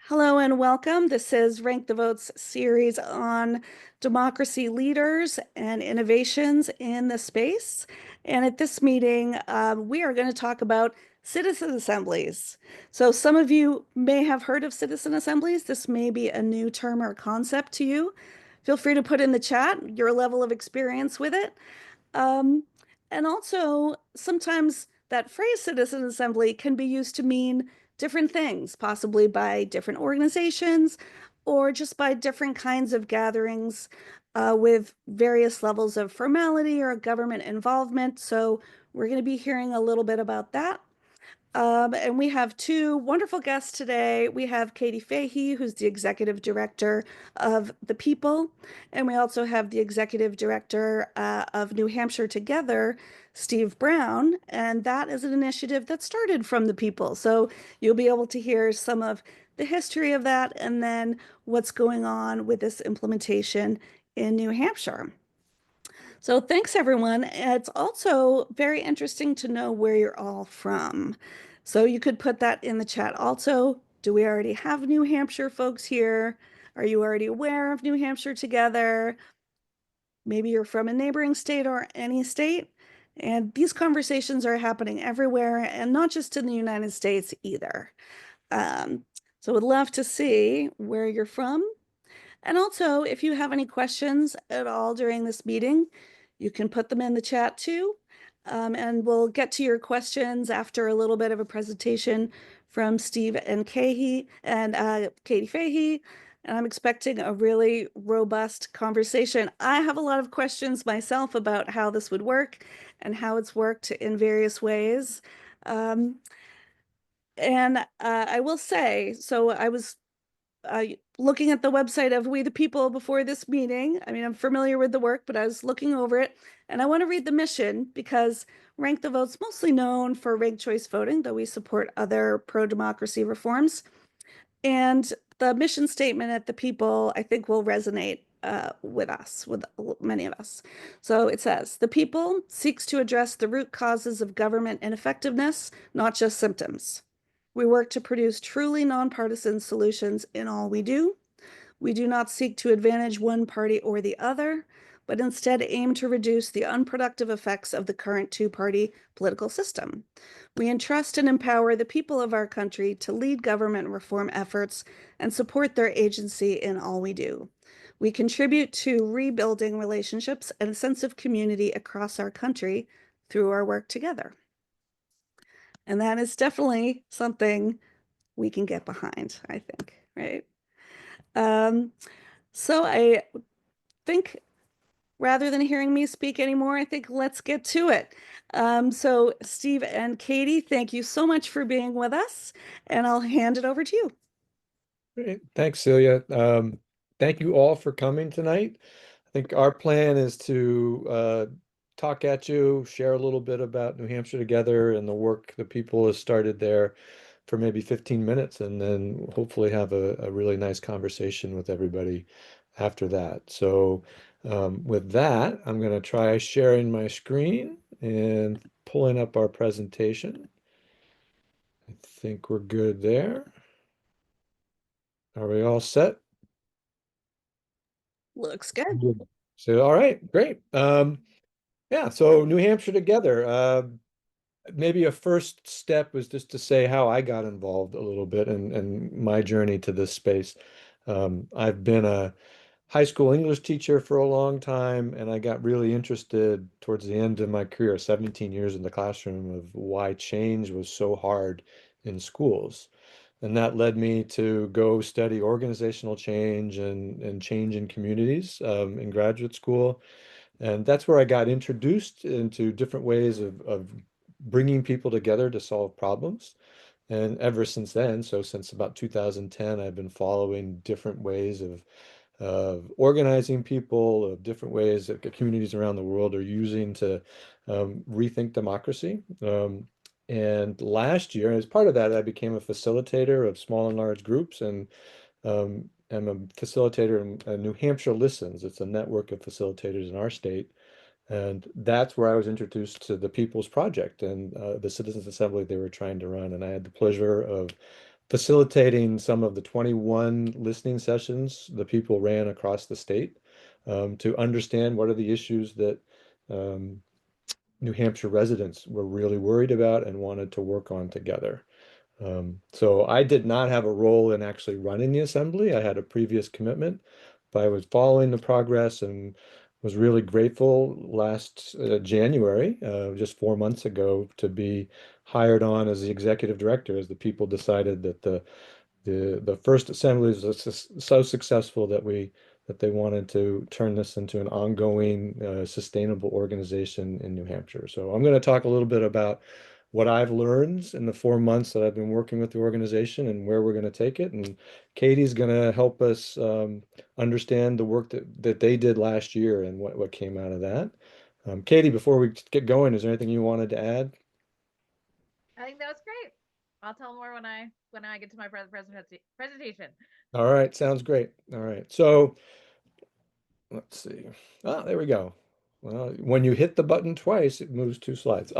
Hello and welcome. This is Rank the Votes series on democracy leaders and innovations in the space. And at this meeting, we are going to talk about citizen assemblies. So some of you may have heard of citizen assemblies. This may be a new term or concept to you. Feel free to put in the chat your level of experience with it. Um, and also, sometimes that phrase citizen assembly can be used to mean different things, possibly by different organizations or just by different kinds of gatherings with various levels of formality or government involvement. So, we're going to be hearing a little bit about that. And we have two wonderful guests today. We have Katie Fahey, who's the executive director of The People. And we also have the executive director of New Hampshire Together, Steve Brown. And that is an initiative that started from The People. So you'll be able to hear some of the history of that and then what's going on with this implementation in New Hampshire. So thanks, everyone. It's also very interesting to know where you're all from. So you could put that in the chat also. Do we already have New Hampshire folks here? Are you already aware of New Hampshire Together? Maybe you're from a neighboring state or any state. And these conversations are happening everywhere and not just in the United States either. Um, so would love to see where you're from. And also, if you have any questions at all during this meeting, you can put them in the chat too. And we'll get to your questions after a little bit of a presentation from Steve and Katie Fahey. And I'm expecting a really robust conversation. I have a lot of questions myself about how this would work and how it's worked in various ways. Um, and I will say, so I was looking at the website of We the People before this meeting. I mean, I'm familiar with the work, but I was looking over it and I want to read the mission because Rank the Vote's mostly known for ranked choice voting, though we support other pro-democracy reforms. And the mission statement at the People, I think, will resonate with us, with many of us. So it says, the People seeks to address the root causes of government ineffectiveness, not just symptoms. We work to produce truly nonpartisan solutions in all we do. We do not seek to advantage one party or the other, but instead aim to reduce the unproductive effects of the current two-party political system. We entrust and empower the people of our country to lead government reform efforts and support their agency in all we do. We contribute to rebuilding relationships and a sense of community across our country through our work together. And that is definitely something we can get behind, I think, right? Um, so I think rather than hearing me speak anymore, I think let's get to it. So Steve and Katie, thank you so much for being with us, and I'll hand it over to you. Great. Thanks, Celia. Thank you all for coming tonight. I think our plan is to talk at you, share a little bit about New Hampshire Together and the work the people have started there for maybe 15 minutes, and then hopefully have a really nice conversation with everybody after that. So with that, I'm going to try sharing my screen and pulling up our presentation. I think we're good there. Are we all set? Looks good. Good. So, all right, great. Yeah, so New Hampshire Together. Maybe a first step was just to say how I got involved a little bit and my journey to this space. I've been a high school English teacher for a long time, and I got really interested towards the end of my career, 17 years in the classroom, of why change was so hard in schools. And that led me to go study organizational change and change in communities in graduate school. And that's where I got introduced into different ways of bringing people together to solve problems. And ever since then, so since about 2010, I've been following different ways of organizing people, of different ways that communities around the world are using to rethink democracy. And last year, as part of that, I became a facilitator of small and large groups, and am a facilitator in New Hampshire Listens. It's a network of facilitators in our state. And that's where I was introduced to the People's Project and the Citizens Assembly they were trying to run. And I had the pleasure of facilitating some of the 21 listening sessions the people ran across the state to understand what are the issues that um, New Hampshire residents were really worried about and wanted to work on together. So I did not have a role in actually running the assembly. I had a previous commitment, but I was following the progress and was really grateful last January, just 4 months ago, to be hired on as the executive director, as the people decided that the first assembly was so successful that they wanted to turn this into an ongoing, sustainable organization in New Hampshire. So I'm going to talk a little bit about what I've learned in the 4 months that I've been working with the organization and where we're going to take it. And Katie's going to help us understand the work that they did last year and what came out of that. Katie, before we get going, is there anything you wanted to add? I think that was great. I'll tell more when I get to my presentation. All right, sounds great. All right, so let's see. Ah, there we go. Well, when you hit the button twice, it moves two slides.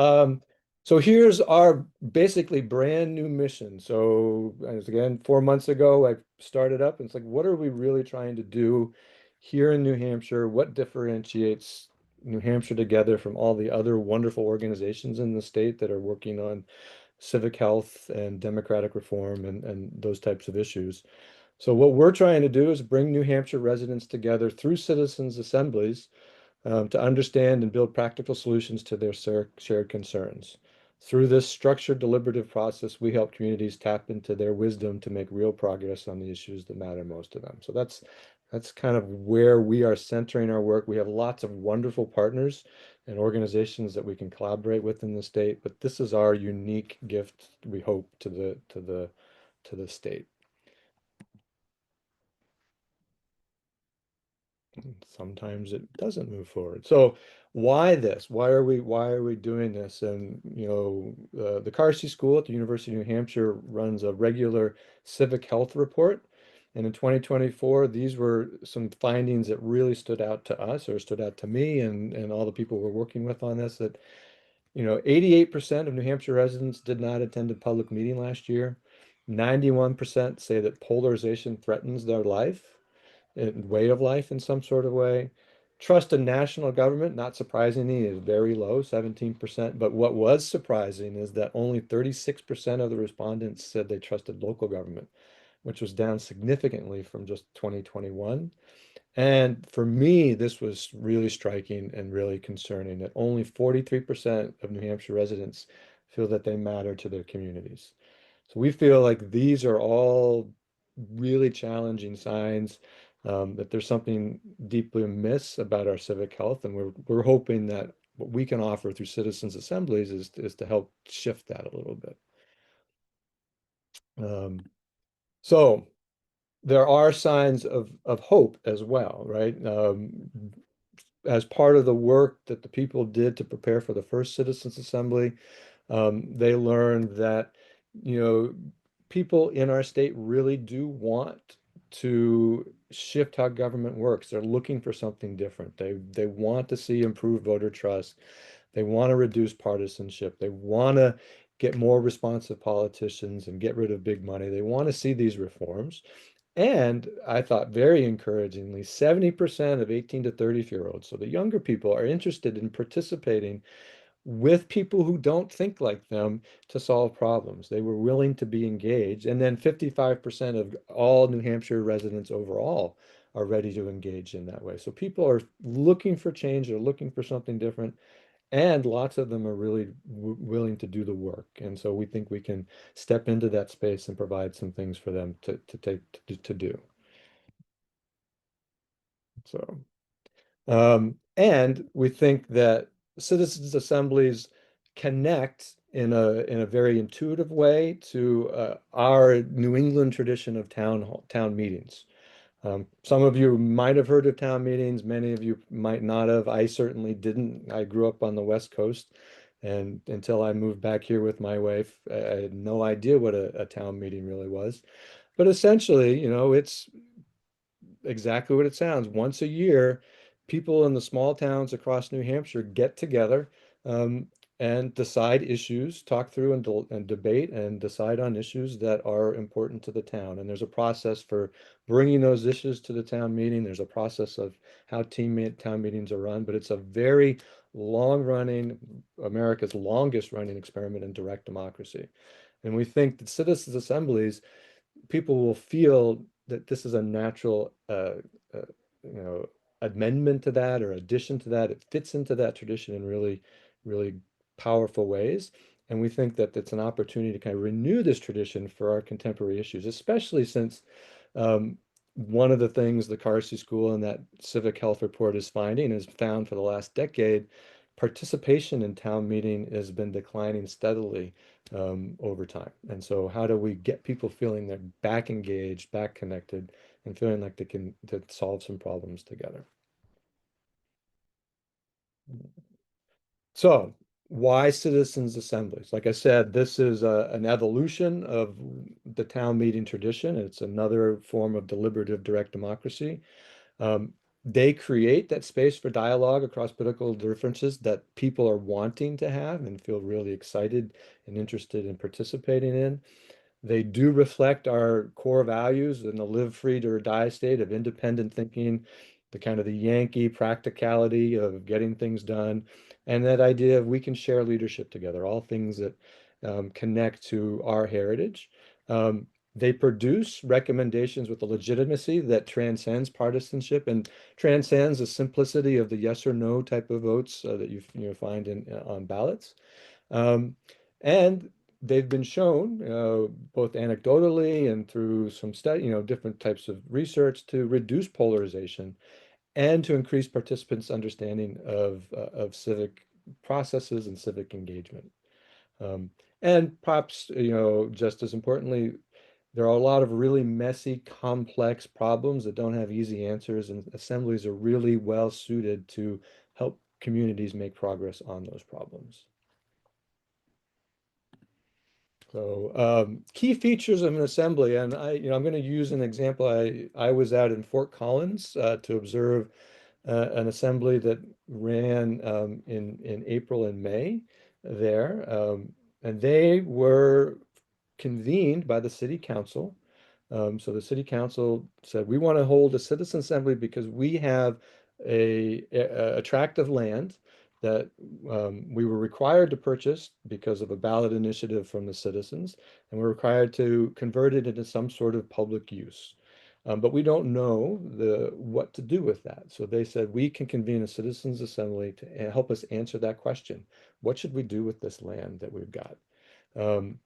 So here's our basically brand new mission. So as again, 4 months ago, I started up and it's like, what are we really trying to do here in New Hampshire? What differentiates New Hampshire Together from all the other wonderful organizations in the state that are working on civic health and democratic reform and those types of issues? So what we're trying to do is bring New Hampshire residents together through citizens assemblies to understand and build practical solutions to their shared concerns. Through this structured deliberative process, we help communities tap into their wisdom to make real progress on the issues that matter most to them. So that's kind of where we are centering our work. We have lots of wonderful partners and organizations that we can collaborate with in the state, but this is our unique gift, we hope, to the state. Sometimes it doesn't move forward. So why this? Why are we doing this? And the Carsey School at the University of New Hampshire runs a regular civic health report. And in 2024, these were some findings that really stood out to us or stood out to me and all the people we're working with on this, that 88% of New Hampshire residents did not attend a public meeting last year. 91% say that polarization threatens their life way of life in some sort of way. Trust in national government, not surprisingly, is very low, 17%. But what was surprising is that only 36% of the respondents said they trusted local government, which was down significantly from just 2021. And for me, this was really striking and really concerning that only 43% of New Hampshire residents feel that they matter to their communities. So we feel like these are all really challenging signs that there's something deeply amiss about our civic health, and we're hoping that what we can offer through citizens assemblies is to help shift that a little bit. Um, so there are signs of hope as well, right? As part of the work that the people did to prepare for the first citizens assembly, they learned that, you know, people in our state really do want to shift how government works. They're looking for something different. They want to see improved voter trust. They want to reduce partisanship. They want to get more responsive politicians and get rid of big money. They want to see these reforms. And I thought very encouragingly, 70% of 18 to 30-year-olds, so the younger people, are interested in participating with people who don't think like them to solve problems. They were willing to be engaged. And then 55% of all New Hampshire residents overall are ready to engage in that way. So people are looking for change, they're looking for something different, and lots of them are really willing to do the work. And so we think we can step into that space and provide some things for them to do. So and we think that citizens assemblies connect in a very intuitive way to our New England tradition of town meetings. Some of you might have heard of town meetings, many of you might not have. I certainly didn't. I grew up on the West Coast, and until I moved back here with my wife, I had no idea what a town meeting really was. But essentially, it's exactly what it sounds. Once a year, people in the small towns across New Hampshire get together. and decide issues, talk through and debate and decide on issues that are important to the town. And there's a process for bringing those issues to the town meeting. There's a process of how town meetings are run, but it's a very long-running, America's longest running experiment in direct democracy. And we think that citizens' assemblies, people will feel that this is a natural, uh, you know, amendment to that or addition to that. It fits into that tradition in really, really powerful ways. And we think that it's an opportunity to kind of renew this tradition for our contemporary issues, especially since um, one of the things the Carsey School and that civic health report is finding is found for the last decade, participation in town meeting has been declining steadily over time. And so how do we get people feeling they're back engaged, back connected, and feeling like they can to solve some problems together? So why citizens assemblies? Like I said, this is an evolution of the town meeting tradition. It's another form of deliberative direct democracy. Um, they create that space for dialogue across political differences that people are wanting to have and feel really excited and interested in participating in. They do reflect our core values in the live free to die state of independent thinking, the kind of the Yankee practicality of getting things done, and that idea of we can share leadership together, all things that connect to our heritage. They produce recommendations with a legitimacy that transcends partisanship and transcends the simplicity of the yes or no type of votes that you find in on ballots. Um, and they've been shown, both anecdotally and through some study, different types of research to reduce polarization and to increase participants' understanding of civic processes and civic engagement. Um, and perhaps, just as importantly, there are a lot of really messy, complex problems that don't have easy answers, and assemblies are really well suited to help communities make progress on those problems. So key features of an assembly, and I'm going to use an example. I was out in Fort Collins to observe an assembly that ran in April and May there, and they were convened by the city council. So the city council said, we want to hold a citizen assembly because we have a tract of land that we were required to purchase because of a ballot initiative from the citizens, and we're required to convert it into some sort of public use. But we don't know what to do with that. So they said, we can convene a citizens assembly to help us answer that question. What should we do with this land that we've got? Um,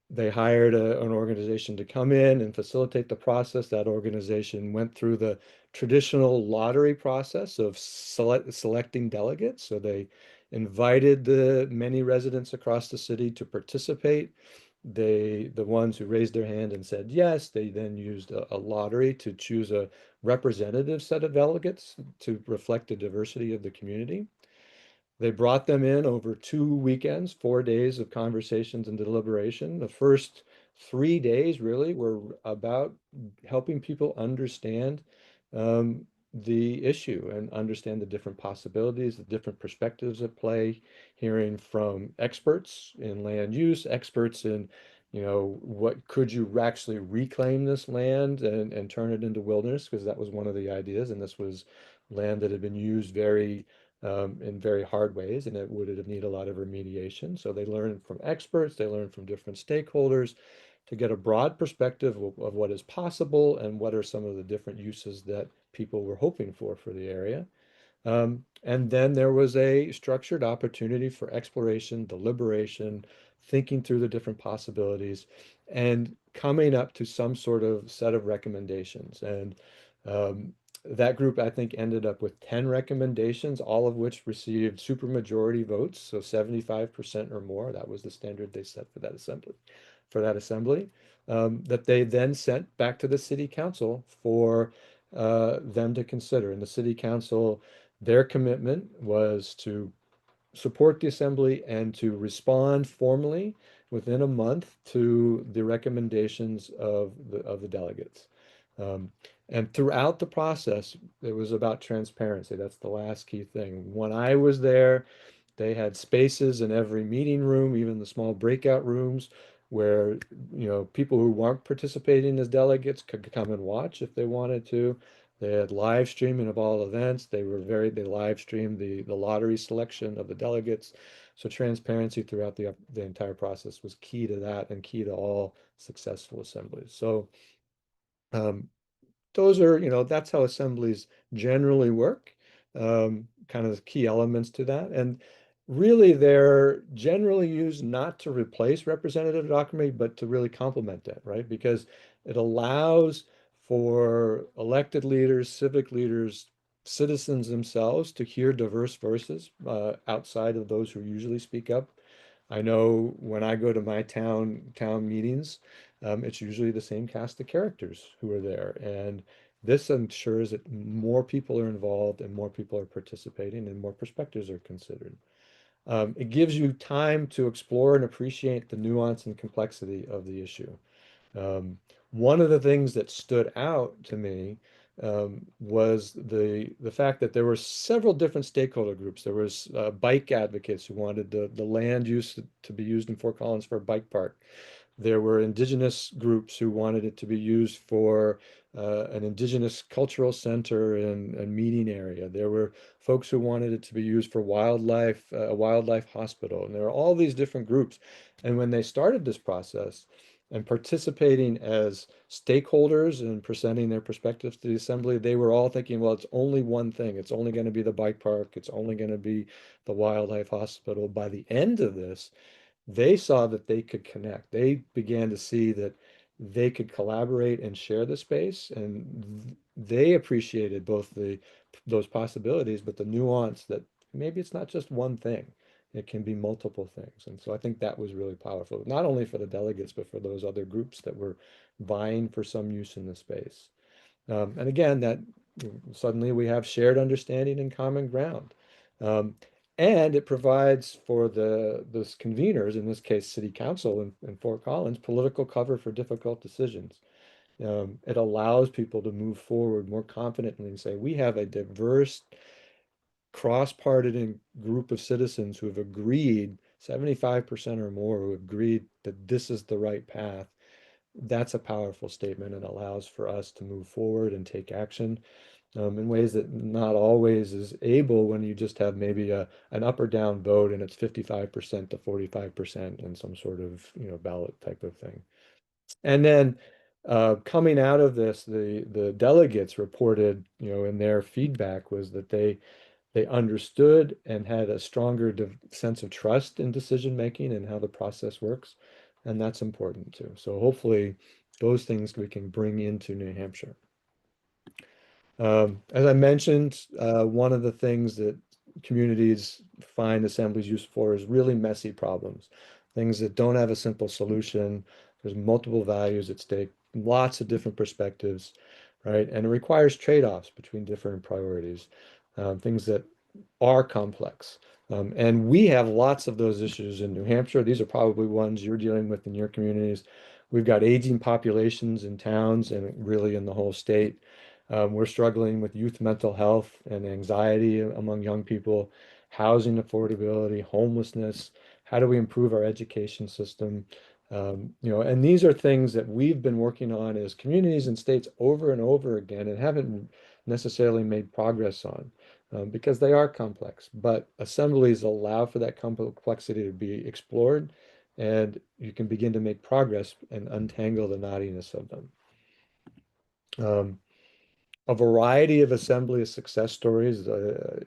they hired an organization to come in and facilitate the process. That organization went through the traditional lottery process of selecting delegates. So they invited the many residents across the city to participate. The ones who raised their hand and said yes, they then used a lottery to choose a representative set of delegates to reflect the diversity of the community. They brought them in over 2 weekends, 4 days of conversations and deliberation. The first 3 days really were about helping people understand um, the issue and understand the different possibilities, the different perspectives at play, hearing from experts in land use, experts in, what could you actually reclaim this land and turn it into wilderness, because that was one of the ideas. And this was land that had been used in very hard ways, and it would have needed a lot of remediation. So they learned from experts, they learned from different stakeholders to get a broad perspective of what is possible and what are some of the different uses that people were hoping for the area. And then there was a structured opportunity for exploration, deliberation, thinking through the different possibilities, and coming up to some sort of set of recommendations. And um, that group, I think, ended up with 10 recommendations, all of which received supermajority votes, so 75% or more. That was the standard they set for that assembly, that they then sent back to the city council for them to consider. And the city council, their commitment was to support the assembly and to respond formally within a month to the recommendations of the delegates. Um, and throughout the process, it was about transparency. That's the last key thing. When I was there, They had spaces in every meeting room, even the small breakout rooms, where people who weren't participating as delegates could come and watch if they wanted to. They had live streaming of all events. They live streamed the lottery selection of the delegates. So transparency throughout the entire process was key to that and key to all successful assemblies. So um, those are, that's how assemblies generally work, kind of the key elements to that. And really, they're generally used not to replace representative democracy, but to really complement that, right? Because it allows for elected leaders, civic leaders, citizens themselves to hear diverse voices outside of those who usually speak up. I know when I go to my town meetings, it's usually the same cast of characters who are there, and this ensures that more people are involved and more people are participating and more perspectives are considered. It gives you time to explore and appreciate the nuance and complexity of the issue. Um, One of the things that stood out to me was the fact that there were several different stakeholder groups. There was bike advocates who wanted the land use to be used in Fort Collins for a bike park. There were indigenous groups who wanted it to be used for an indigenous cultural center and meeting area. There were folks who wanted it to be used for wildlife, a wildlife hospital. And there are all these different groups. And when they started this process and participating as stakeholders and presenting their perspectives to the assembly, they were all thinking, well, it's only one thing. It's only going to be the bike park. It's only going to be the wildlife hospital. By the end of this, they saw that they could connect. They began to see that they could collaborate and share the space, and they appreciated both those possibilities, but the nuance that maybe it's not just one thing. It can be multiple things. And so I think that was really powerful, not only for the delegates, but for those other groups that were vying for some use in the space. And again, that suddenly we have shared understanding and common ground. Um, and it provides for the conveners, in this case, City Council in Fort Collins, political cover for difficult decisions. It allows people to move forward more confidently and say, we have a diverse, cross-partisan group of citizens who have agreed, 75% or more, who agreed that this is the right path. That's a powerful statement and allows for us to move forward and take action in ways that not always is able when you just have maybe an up or down vote and it's 55% to 45% in some sort of ballot type of thing. And then coming out of this, the delegates reported, in their feedback was that they understood and had a stronger sense of trust in decision making and how the process works, and that's important too. So hopefully those things we can bring into New Hampshire. As I mentioned, one of the things that communities find assemblies useful for is really messy problems, things that don't have a simple solution. There's multiple values at stake, lots of different perspectives, right? And it requires trade-offs between different priorities, things that are complex. And we have lots of those issues in New Hampshire. These are probably ones you're dealing with in your communities. We've got aging populations in towns and really in the whole state. We're struggling with youth mental health and anxiety among young people, housing affordability, homelessness. How do we improve our education system? And these are things that we've been working on as communities and states over and over again and haven't necessarily made progress on because they are complex. But assemblies allow for that complexity to be explored, and you can begin to make progress and untangle the knottiness of them. Um, a variety of assembly success stories.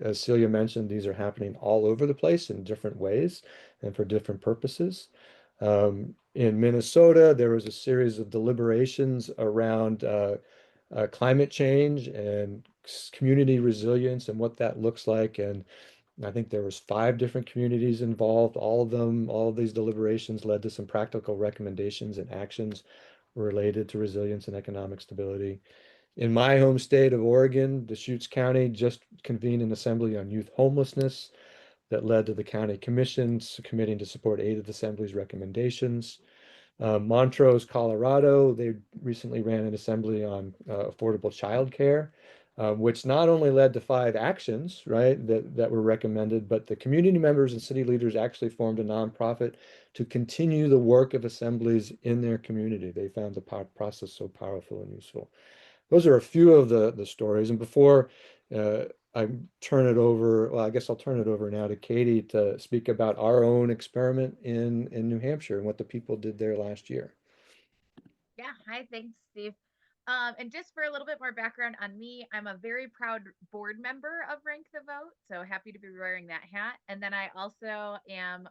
As Celia mentioned, these are happening all over the place in different ways and for different purposes. In Minnesota, there was a series of deliberations around climate change and community resilience and what that looks like. And I think there was 5 different communities involved. All of these deliberations led to some practical recommendations and actions related to resilience and economic stability. In my home state of Oregon, Deschutes County just convened an assembly on youth homelessness that led to the county commissions committing to support 8 of the assembly's recommendations. Montrose, Colorado, they recently ran an assembly on affordable childcare. which not only led to 5 actions, right, that were recommended, but the community members and city leaders actually formed a nonprofit to continue the work of assemblies in their community. They found the process so powerful and useful. Those are a few of the stories. And before uh, I turn it over, well, I guess I'll turn it over now to Katie to speak about our own experiment in New Hampshire and what the people did there last year. Yeah. Hi. Thanks, Steve. And just for a little bit more background on me, I'm a very proud board member of Rank the Vote. So happy to be wearing that hat. And then I also am,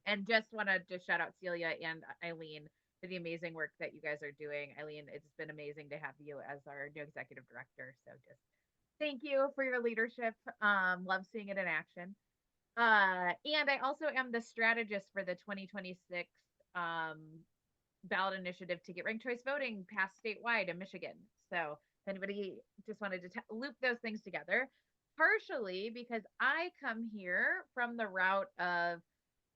and just want to just shout out Celia and Eileen for the amazing work that you guys are doing. Eileen, it's been amazing to have you as our new executive director. So just thank you for your leadership. Love seeing it in action. And I also am the strategist for the 2026 um, ballot initiative to get ranked choice voting passed statewide in Michigan. So if anybody just wanted to loop those things together, partially because I come here from the route of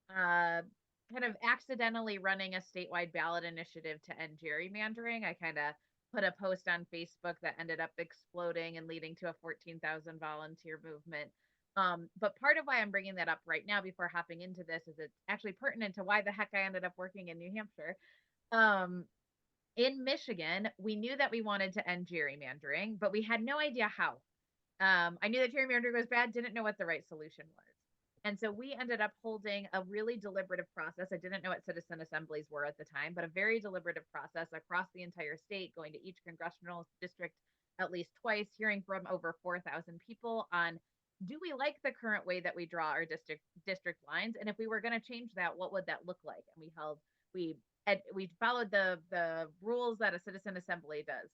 kind of accidentally running a statewide ballot initiative to end gerrymandering. I kind of put a post on Facebook that ended up exploding and leading to a 14,000 volunteer movement. But part of why I'm bringing that up right now before hopping into this is it's actually pertinent to why the heck I ended up working in New Hampshire. Um, in Michigan, we knew that we wanted to end gerrymandering, but we had no idea how. I knew that gerrymandering was bad, didn't know what the right solution was. And so we ended up holding a really deliberative process. I didn't know what citizen assemblies were at the time, but a very deliberative process across the entire state, going to each congressional district at least twice, hearing from over 4,000 people on, do we like the current way that we draw our district lines? And if we were going to change that, what would that look like? And we we followed the rules that a citizen assembly does.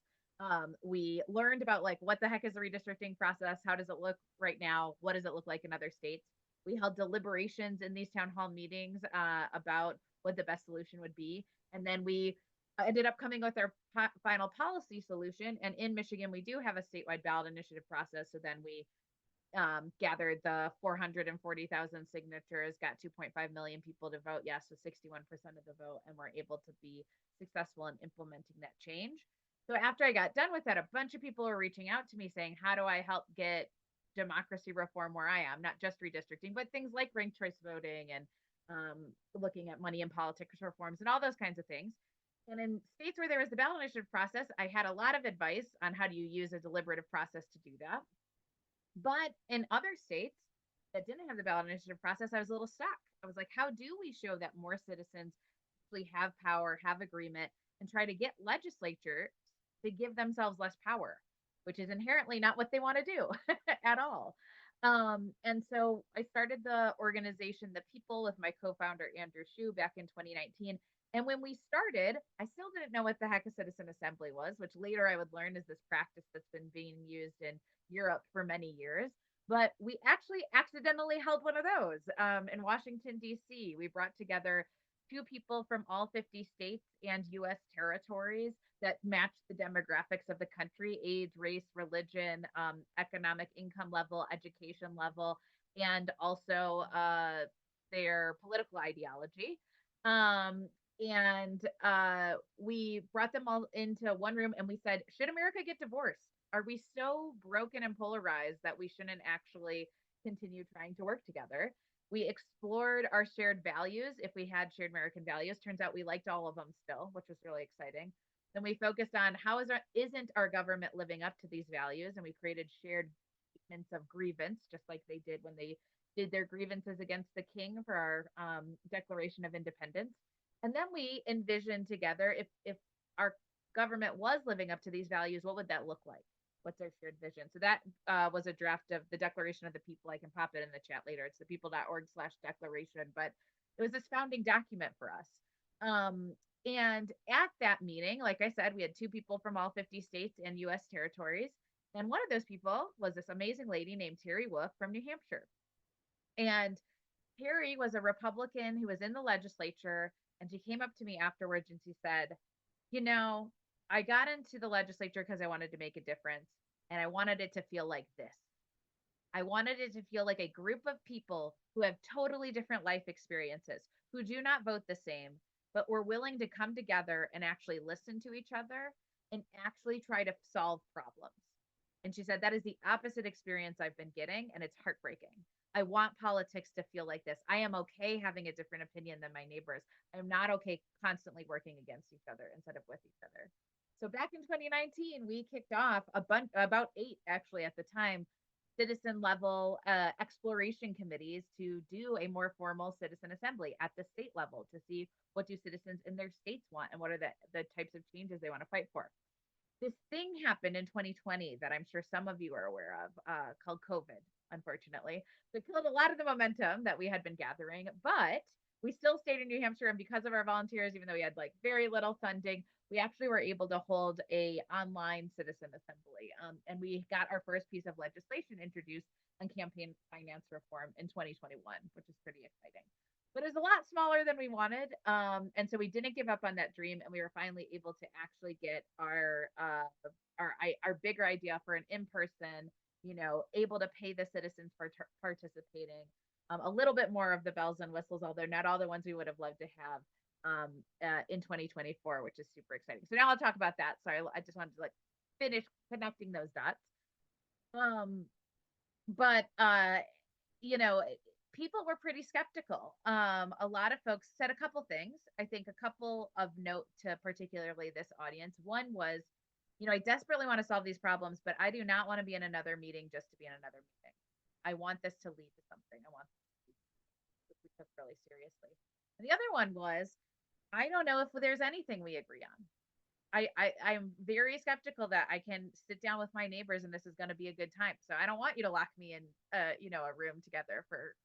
We learned about like what the heck is the redistricting process? How does it look right now? What does it look like in other states? We held deliberations in these town hall meetings about what the best solution would be, and then we ended up coming with our final policy solution. And in Michigan, we do have a statewide ballot initiative process. So then we gathered the 440,000 signatures, got 2.5 million people to vote yes, with 61% of the vote, and were able to be successful in implementing that change. So after I got done with that, a bunch of people were reaching out to me saying, how do I help get democracy reform where I am? Not just redistricting, but things like ranked choice voting and looking at money in politics reforms and all those kinds of things. And in states where there was the ballot initiative process, I had a lot of advice on how do you use a deliberative process to do that. But in other states that didn't have the ballot initiative process, I was a little stuck. I was like, how do we show that more citizens actually have power, have agreement, and try to get legislatures to give themselves less power, which is inherently not what they want to do at all. And so I started the organization, The People, with my co-founder, Andrew Shue, back in 2019. And when we started, I still didn't know what the heck a citizen assembly was, which later I would learn is this practice that's been being used in Europe for many years. But we actually accidentally held one of those in Washington, D.C. We brought together 2 people from all 50 states and U.S. territories that match the demographics of the country: age, race, religion, economic income level, education level, and also their political ideology. Um, and we brought them all into one room and we said, should America get divorced? Are we so broken and polarized that we shouldn't actually continue trying to work together? We explored our shared values. If we had shared American values, turns out we liked all of them still, which was really exciting. Then we focused on isn't our government living up to these values, and we created shared statements of grievance, just like they did when they did their grievances against the king for our Declaration of Independence. And then we envisioned together, if our government was living up to these values, what would that look like? What's our shared vision? So that was a draft of the Declaration of the People. I can pop it in the chat later. It's thepeople.org/declaration, but it was this founding document for us. And at that meeting, like I said, we had 2 people from all 50 states and U.S. territories. And one of those people was this amazing lady named Terry Wolf from New Hampshire. And Terry was a Republican who was in the legislature. And she came up to me afterwards and she said, you know, I got into the legislature because I wanted to make a difference. And I wanted it to feel like this. I wanted it to feel like a group of people who have totally different life experiences, who do not vote the same, but were willing to come together and actually listen to each other and actually try to solve problems. And she said, that is the opposite experience I've been getting, and it's heartbreaking. I want politics to feel like this. I am okay having a different opinion than my neighbors. I'm not okay constantly working against each other instead of with each other. So back in 2019, we kicked off about 8 actually at the time, citizen level exploration committees to do a more formal citizen assembly at the state level to see what do citizens in their states want and what are the types of changes they want to fight for. This thing happened in 2020 that I'm sure some of you are aware of, called COVID, unfortunately. So it killed a lot of the momentum that we had been gathering, but we still stayed in New Hampshire. And because of our volunteers, even though we had like very little funding, we actually were able to hold a online citizen assembly. And we got our first piece of legislation introduced on campaign finance reform in 2021, which is pretty exciting. But it was a lot smaller than we wanted. And so we didn't give up on that dream, and we were finally able to actually get our bigger idea for an in-person, able to pay the citizens for participating. A little bit more of the bells and whistles, although not all the ones we would have loved to have in 2024, which is super exciting. So now I'll talk about that. Sorry, I just wanted to like finish connecting those dots. But people were pretty skeptical. A lot of folks said a couple things. I think a couple of note to particularly this audience. One was, I desperately want to solve these problems, but I do not want to be in another meeting just to be in another meeting. I want this to lead to something. I want this to be took really seriously. And the other one was, I don't know if there's anything we agree on. I'm very skeptical that I can sit down with my neighbors and this is going to be a good time. So I don't want you to lock me in, a room together for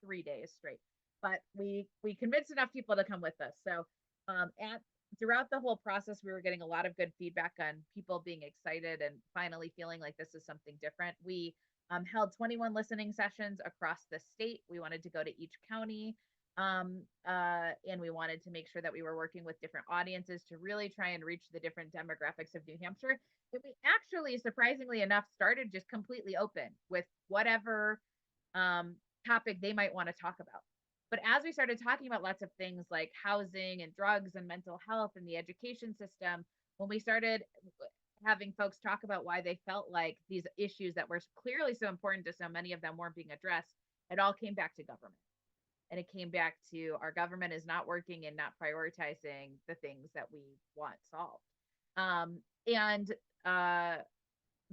3 days straight. But we convinced enough people to come with us. So throughout the whole process, we were getting a lot of good feedback on people being excited and finally feeling like this is something different. We held 21 listening sessions across the state. We wanted to go to each county. And we wanted to make sure that we were working with different audiences to really try and reach the different demographics of New Hampshire. And we actually, surprisingly enough, started just completely open with whatever topic they might want to talk about. But as we started talking about lots of things like housing and drugs and mental health and the education system, when we started having folks talk about why they felt like these issues that were clearly so important to so many of them weren't being addressed, it all came back to government. And it came back to our government is not working and not prioritizing the things that we want solved. And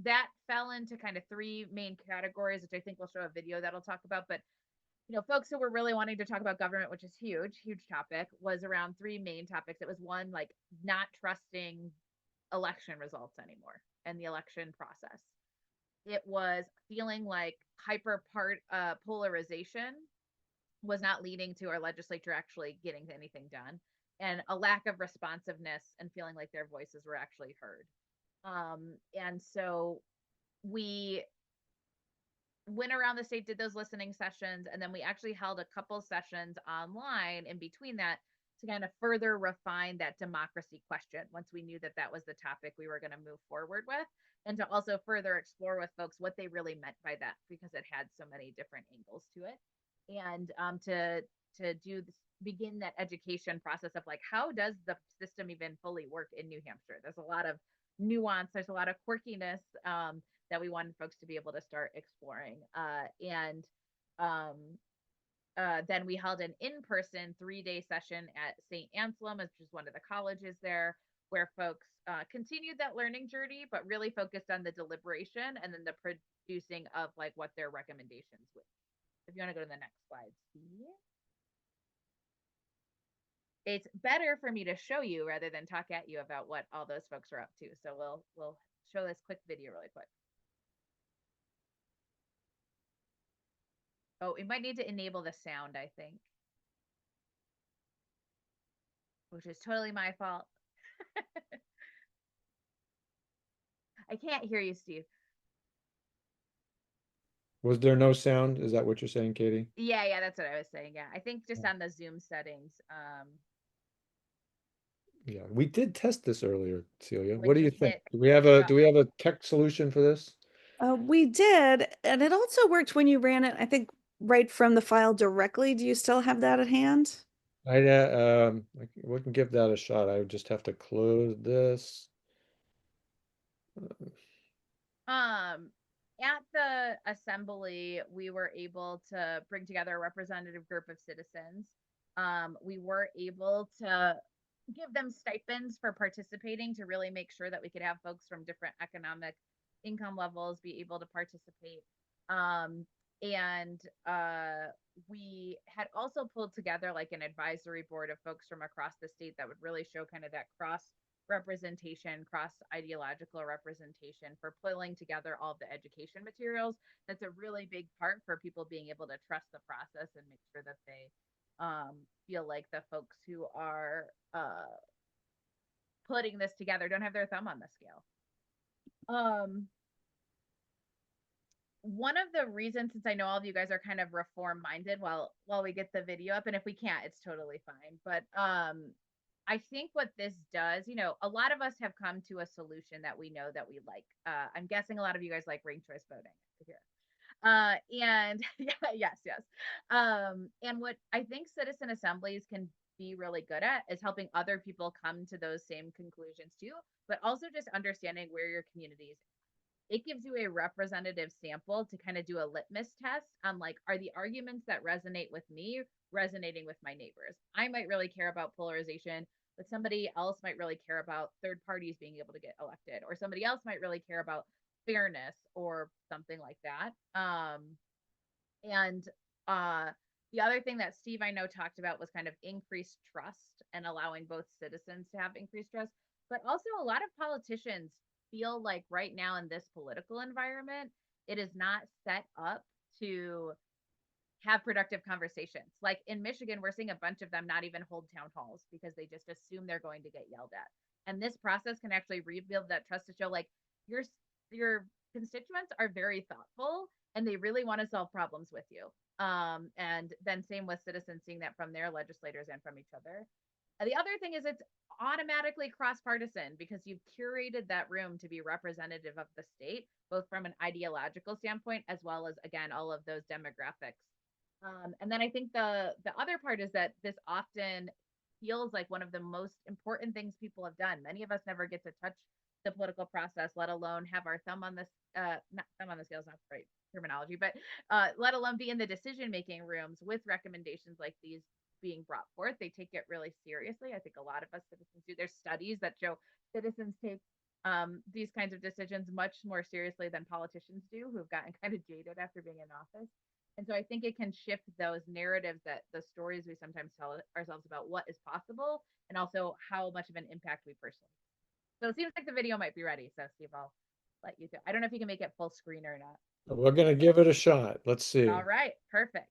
that fell into kind of 3 main categories, which I think we'll show a video that'll talk about. But folks who were really wanting to talk about government, which is huge topic, was around 3 main topics. It was one, like not trusting election results anymore and the election process. It was feeling like polarization was not leading to our legislature actually getting anything done, and a lack of responsiveness and feeling like their voices were actually heard. And so we went around the state, did those listening sessions, and then we actually held a couple sessions online in between that to kind of further refine that democracy question once we knew that that was the topic we were going to move forward with, and to also further explore with folks what they really meant by that, because it had so many different angles to it. And to begin that education process of like, how does the system even fully work in New Hampshire? There's a lot of nuance, there's a lot of quirkiness that we wanted folks to be able to start exploring. Then we held an in-person 3-day session at St. Anselm, which is one of the colleges there, where folks continued that learning journey, but really focused on the deliberation and then the producing of like what their recommendations would be. If you want to go to the next slide, see? It's better for me to show you rather than talk at you about what all those folks are up to. So we'll show this quick video really quick. Oh, we might need to enable the sound, I think, which is totally my fault. I can't hear you, Steve. Was there no sound? Is that what you're saying, Katie? Yeah, that's what I was saying. Yeah, I think just on the Zoom settings. Yeah, we did test this earlier, Celia. When What do you you think? hit Do we have a tech solution for this? We did, and it also worked when you ran it, I think, right from the file directly. Do you still have that at hand? We can give that a shot. I would just have to close this. Um, at the assembly, we were able to bring together a representative group of citizens. We were able to give them stipends for participating to really make sure that we could have folks from different economic income levels be able to participate. Um, and we had also pulled together like an advisory board of folks from across the state that would really show kind of that cross representation, cross ideological representation for pulling together all of the education materials. That's a really big part for people being able to trust the process and make sure that they feel like the folks who are putting this together don't have their thumb on the scale. One of the reasons, since I know all of you guys are kind of reform minded while we get the video up, and if we can't, it's totally fine. But I think what this does, a lot of us have come to a solution that we know that we like. I'm guessing a lot of you guys like ranked choice voting here. And yeah, yes. And what I think citizen assemblies can be really good at is helping other people come to those same conclusions too, but also just understanding where your community is. It gives you a representative sample to kind of do a litmus test on like, are the arguments that resonate with me resonating with my neighbors? I might really care about polarization, but somebody else might really care about third parties being able to get elected, or somebody else might really care about fairness or something like that. And the other thing that Steve, I know, talked about was kind of increased trust and allowing both citizens to have increased trust. But also, a lot of politicians feel like right now in this political environment, it is not set up to have productive conversations. Like in Michigan, we're seeing a bunch of them not even hold town halls because they just assume they're going to get yelled at. And this process can actually rebuild that trust to show like your constituents are very thoughtful and they really want to solve problems with you. And then same with citizens seeing that from their legislators and from each other. And the other thing is it's automatically cross partisan because you've curated that room to be representative of the state, both from an ideological standpoint as well as, again, all of those demographics. And then I think the other part is that this often feels like one of the most important things people have done. Many of us never get to touch the political process, let alone have our thumb on this, not thumb on the scale is not the right terminology, but let alone be in the decision making rooms with recommendations like these being brought forth. They take it really seriously. I think a lot of us citizens do. There's studies that show citizens take these kinds of decisions much more seriously than politicians do, who've gotten kind of jaded after being in office. And so I think it can shift those narratives, that the stories we sometimes tell ourselves about what is possible and also how much of an impact we personally. So it seems like the video might be ready. So Steve, I'll let you go. I don't know if you can make it full screen or not. We're going to give it a shot. Let's see. All right, perfect.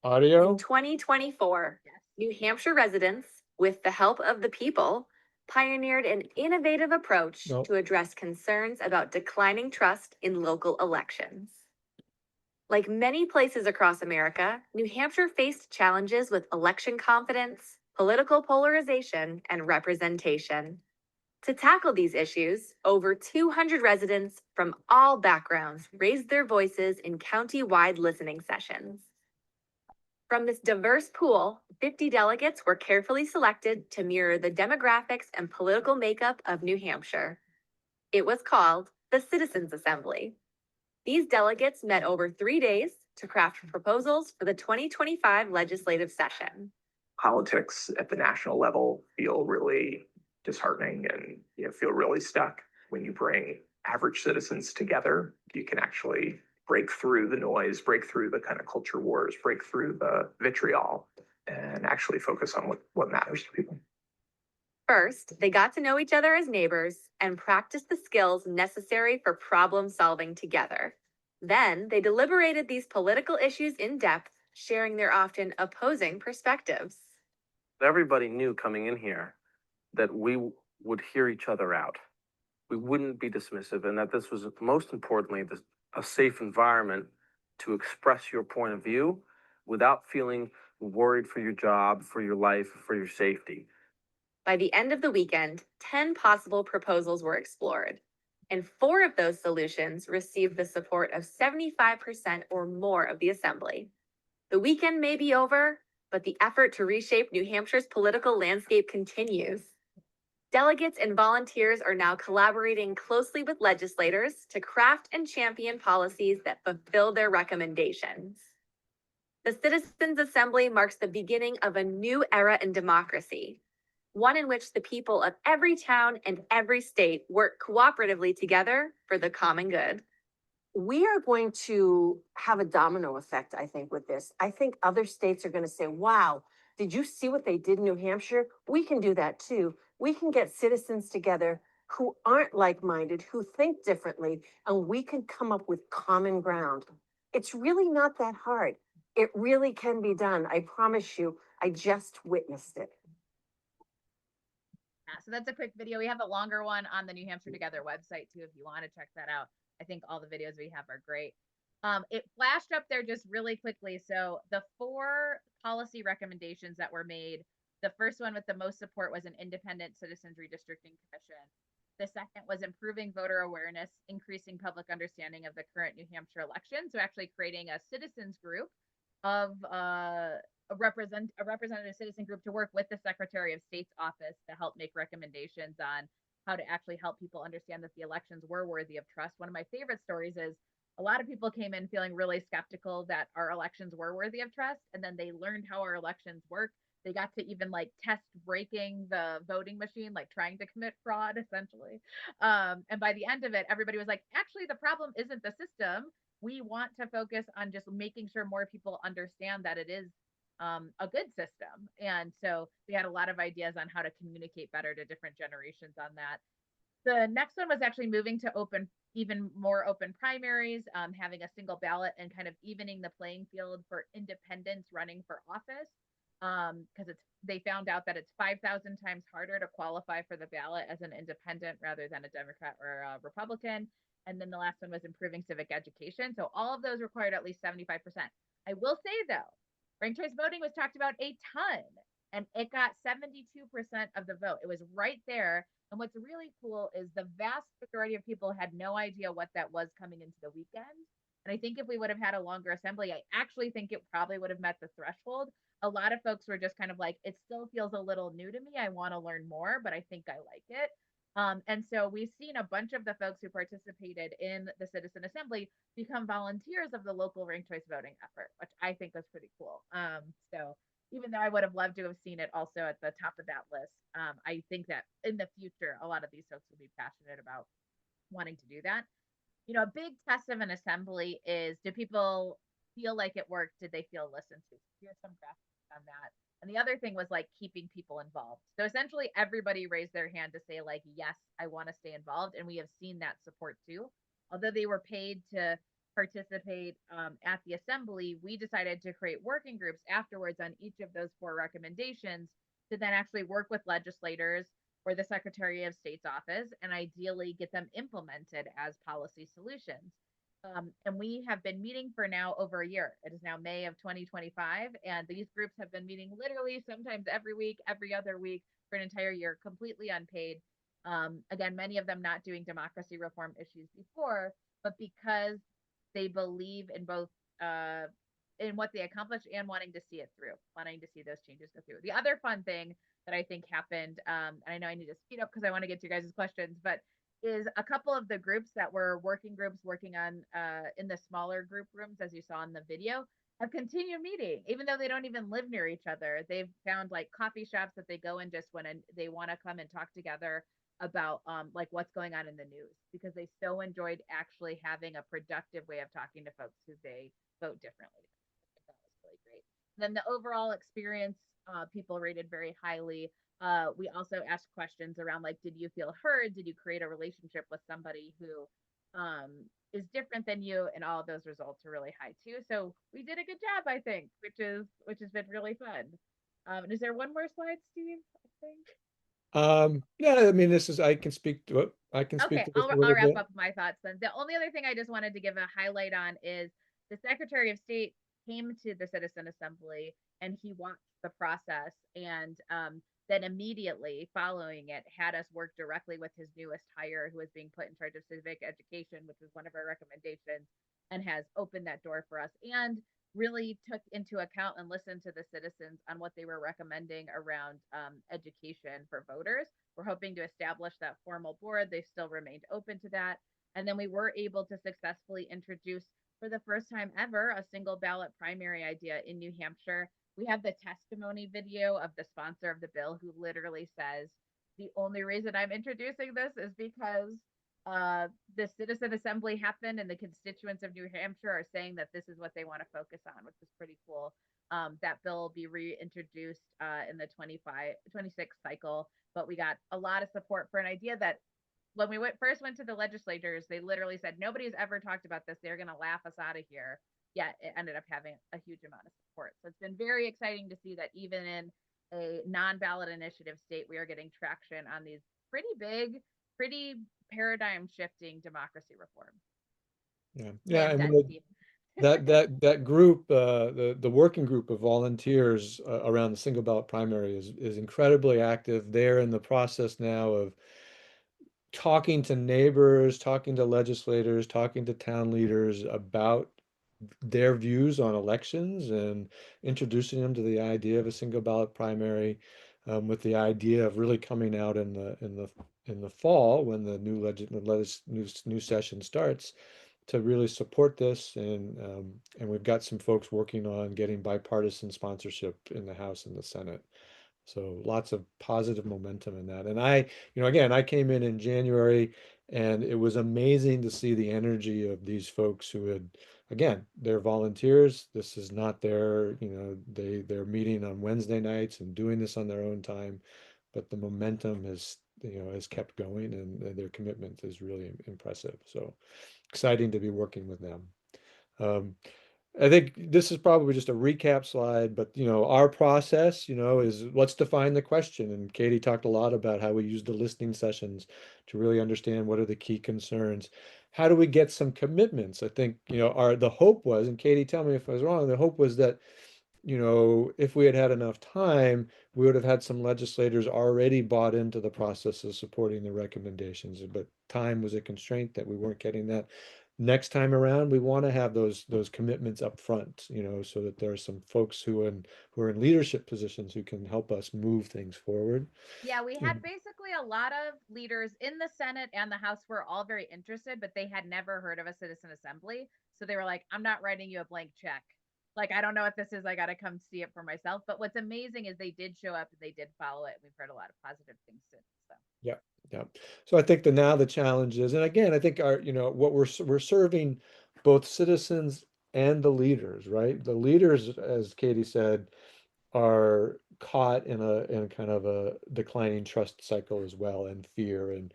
Audio? In 2024, Yes. New Hampshire residents, with the help of the people, pioneered an innovative approach Nope. to address concerns about declining trust in local elections. Like many places across America, New Hampshire faced challenges with election confidence, political polarization, and representation. To tackle these issues, over 200 residents from all backgrounds raised their voices in county-wide listening sessions. From this diverse pool, 50 delegates were carefully selected to mirror the demographics and political makeup of New Hampshire. It was called the Citizens Assembly. These delegates met over 3 days to craft proposals for the 2025 legislative session. Politics at the national level feel really disheartening and feel really stuck. When you bring average citizens together, you can actually break through the noise, break through the kind of culture wars, break through the vitriol, and actually focus on what matters to people. First, they got to know each other as neighbors and practiced the skills necessary for problem solving together. Then, they deliberated these political issues in depth, sharing their often opposing perspectives. Everybody knew coming in here that we would hear each other out. We wouldn't be dismissive, and that this was, most importantly, a safe environment to express your point of view without feeling worried for your job, for your life, for your safety. By the end of the weekend, 10 possible proposals were explored, and 4 of those solutions received the support of 75% or more of the assembly. The weekend may be over, but the effort to reshape New Hampshire's political landscape continues. Delegates and volunteers are now collaborating closely with legislators to craft and champion policies that fulfill their recommendations. The Citizens Assembly marks the beginning of a new era in democracy, one in which the people of every town and every state work cooperatively together for the common good. We are going to have a domino effect, I think, with this. I think other states are going to say, wow, did you see what they did in New Hampshire? We can do that too. We can get citizens together who aren't like-minded, who think differently, and we can come up with common ground. It's really not that hard. It really can be done. I promise you, I just witnessed it. Yeah, so that's a quick video. We have a longer one on the New Hampshire Together website too, if you want to check that out. I think all the videos we have are great. It flashed up there just really quickly. So the 4 policy recommendations that were made, the first one with the most support was an independent citizens redistricting commission. The second was improving voter awareness, increasing public understanding of the current New Hampshire election. So actually creating a citizens group of a representative citizen group to work with the Secretary of State's office to help make recommendations on how to actually help people understand that the elections were worthy of trust. One of my favorite stories is a lot of people came in feeling really skeptical that our elections were worthy of trust, and then they learned how our elections work. They got to even like test breaking the voting machine, like trying to commit fraud essentially. And by the end of it, everybody was like, actually, the problem isn't the system. We want to focus on just making sure more people understand that it is a good system. And so we had a lot of ideas on how to communicate better to different generations on that. The next one was actually moving to even more open primaries, having a single ballot and kind of evening the playing field for independents running for office. Because they found out that it's 5,000 times harder to qualify for the ballot as an independent rather than a Democrat or a Republican. And then the last one was improving civic education. So all of those required at least 75%. I will say though, ranked choice voting was talked about a ton, and it got 72% of the vote. It was right there. And what's really cool is the vast majority of people had no idea what that was coming into the weekend. And I think if we would have had a longer assembly, I actually think it probably would have met the threshold. A lot of folks were just kind of like, it still feels a little new to me. I want to learn more, but I think I like it. And so we've seen a bunch of the folks who participated in the Citizen Assembly become volunteers of the local ranked choice voting effort, which I think was pretty cool. So even though I would have loved to have seen it also at the top of that list, I think that in the future, a lot of these folks will be passionate about wanting to do that. You know, a big test of an assembly is, do people feel like it worked? Did they feel listened to? Here's some graphics on that. And the other thing was like keeping people involved. So essentially everybody raised their hand to say like, yes, I want to stay involved. And we have seen that support too. Although they were paid to participate at the assembly, we decided to create working groups afterwards on each of those 4 recommendations to then actually work with legislators or the Secretary of State's office and ideally get them implemented as policy solutions. And we have been meeting for now over a year. It is now May of 2025, and these groups have been meeting literally sometimes every week, every other week for an entire year, completely unpaid. Again, many of them not doing democracy reform issues before, but because they believe in both in what they accomplish and wanting to see it through, wanting to see those changes go through. The other fun thing that I think happened, and I know I need to speed up because I want to get to you guys' questions, but is a couple of the groups that were working groups working on in the smaller group rooms, as you saw in the video, have continued meeting, even though they don't even live near each other. They've found like coffee shops that they go in just when they want to come and talk together about like what's going on in the news, because they so enjoyed actually having a productive way of talking to folks who they vote differently. I think that was really great. Then the overall experience, people rated very highly. We also asked questions around like, did you feel heard? Did you create a relationship with somebody who is different than you? And all of those results are really high too. So we did a good job, I think, which has been really fun. And is there one more slide, Steve? I think. Yeah, I mean, I can speak to it. I can speak to this a I'll little wrap bit. up my thoughts then. The only other thing I just wanted to give a highlight on is the Secretary of State came to the Citizen Assembly and he watched the process, and then immediately following it had us work directly with his newest hire who is being put in charge of civic education, which was one of our recommendations, and has opened that door for us and really took into account and listened to the citizens on what they were recommending around education for voters, We're hoping to establish that formal board. They still remained open to that. And then we were able to successfully introduce, for the first time ever, a single ballot primary idea in New Hampshire. We have the testimony video of the sponsor of the bill who literally says, the only reason I'm introducing this is because the citizen assembly happened and the constituents of New Hampshire are saying that this is what they want to focus on, which is pretty cool. That bill will be reintroduced in the 26 cycle, but we got a lot of support for an idea that when we first went to the legislators, they literally said, nobody's ever talked about this. They're going to laugh us out of here. Yet it ended up having a huge amount of support. So it's been very exciting to see that even in a non-ballot initiative state, we are getting traction on these pretty big, pretty paradigm shifting democracy reform. Yeah, I And mean, that group, the working group of volunteers around the single ballot primary is incredibly active. They're in the process now of talking to neighbors, talking to legislators, talking to town leaders about their views on elections and introducing them to the idea of a single ballot primary, with the idea of really coming out in the fall when the new session starts to really support this, and we've got some folks working on getting bipartisan sponsorship in the House and the Senate. So lots of positive momentum in that. And again, I came in January, and it was amazing to see the energy of these folks who had, again, they're volunteers. This is not they're meeting on Wednesday nights and doing this on their own time, but the momentum has kept going, and their commitment is really impressive. So exciting to be working with them. Um, I think this is probably just a recap slide, but our process, is let's define the question. And Katie talked a lot about how we use the listening sessions to really understand what are the key concerns. How do we get some commitments? I think, the hope was, and Katie, tell me if I was wrong, the hope was that, if we had had enough time, we would have had some legislators already bought into the process of supporting the recommendations, but time was a constraint that we weren't getting that. Next time around, we want to have those commitments up front, so that there are some folks who are in leadership positions who can help us move things forward. Yeah, we had basically a lot of leaders in the Senate and the House were all very interested, but they had never heard of a citizen assembly. So they were like, I'm not writing you a blank check. Like, I don't know what this is. I got to come see it for myself. But what's amazing is they did show up and they did follow it. We've heard a lot of positive things since. So. Yeah, yeah. So I think now the challenge is, and again, I think what we're serving both citizens and the leaders, right? The leaders, as Katie said, are caught in kind of a declining trust cycle as well, and fear, and